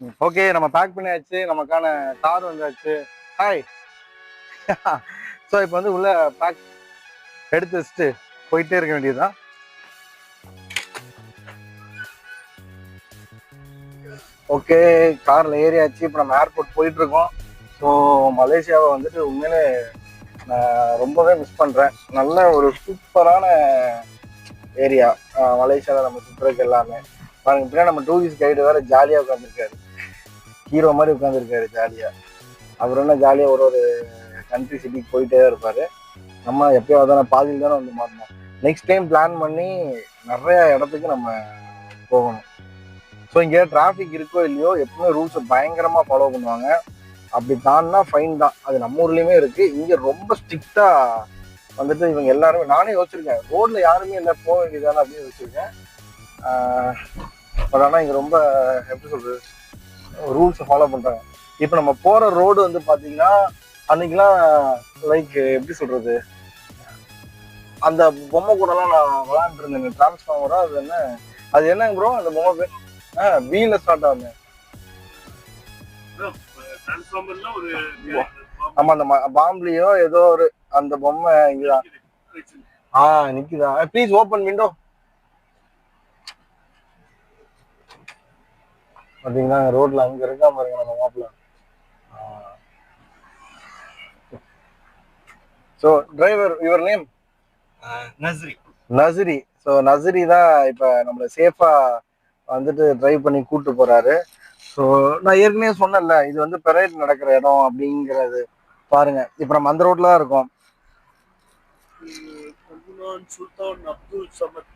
Okay, நம்ம back பண்ணியாச்சு. நமக்கான கார் வந்தாச்சு. ஹாய். ஸோ இப்போ வந்து உள்ள பேக் எடுத்து வச்சுட்டு போயிட்டே இருக்க வேண்டியதுதான். ஓகே, கார்ல ஏறியாச்சு. இப்போ நம்ம ஏர்போர்ட் போயிட்டு இருக்கோம். ஸோ மலேசியாவை வந்துட்டு உண்மையிலே நான் ரொம்பவே மிஸ் பண்றேன். நல்ல ஒரு சூப்பரான ஏரியா மலேசியாவில் நம்ம சுற்றுறதுக்கு எல்லாமே. பாருங்க, பின்னாடி நம்ம டூரிஸ்ட் கைடு வேற ஜாலியாக உட்காந்துருக்காரு. ஹீரோ மாதிரி உட்காந்துருக்காரு ஜாலியா. அவர் என்ன ஜாலியா ஒரு ஒரு கண்ட்ரி சிட்டிக்கு போயிட்டே தான் இருப்பாரு. நம்ம எப்பயாவது தானே பாதியில் தானே வந்து மாட்டோம். நெக்ஸ்ட் டைம் பிளான் பண்ணி நிறைய இடத்துக்கு நம்ம போகணும். ஸோ இங்கே டிராஃபிக் இருக்கோ இல்லையோ எப்பவுமே ரூல்ஸை பயங்கரமாக ஃபாலோ பண்ணுவாங்க. அப்படி தான்னா ஃபைன் தான். அது நம்ம ஊர்லேயுமே இருக்கு. இங்கே ரொம்ப ஸ்ட்ரிக்டா வந்துட்டு இவங்க எல்லாருமே, நானே யோசிச்சிருக்கேன் ரோட்ல யாருமே இல்லை போக வேண்டியதானே அப்படின்னு யோசிச்சிருக்கேன். பட் ஆனால் இங்கே ரொம்ப எப்படி சொல்றது, ரூல்ஸை ஃபாலோ பண்றாங்க. இப்போ நம்ம போற ரோடு வந்து பாத்தீங்கன்னா அன்னைக்கெல்லாம் லைக் எப்படி சொல்றது, அந்த பொம்மை கூட எல்லாம் நான் விளையாண்டு இருந்தேன். டிரான்ஸ்ஃபார்மரா அது என்ன, அது என்னங்க ப்ரோ அந்த பொம்மை பேர்? வீல ஸ்டார்ட் ஆகுங்க. ஆமா, அந்த பாம்புலயோ ஏதோ ஒரு அந்த பொம்மை இங்கதான். நிக்குதா? Please open window. பாத்தீங்கன்னா ரோட்ல அங்க இருக்கா பாருங்க நம்ம மாப்பிள்ள. So driver, your name? Nasri. Nasri. So Nasri தான் இப்போ நம்மளை சேஃபா வந்துட்டு டிரைவ் பண்ணி கூட்டு போறாரு. ஸோ நான் ஏற்கனவே சொன்னேன்ல, இது வந்து பெரேட் நடக்கிற இடம் அப்படிங்கிறது. பாருங்க, இப்போ நம்ம அந்த ரோட்ல தான் இருக்கோம். சுல்தான் அப்துல் சமத்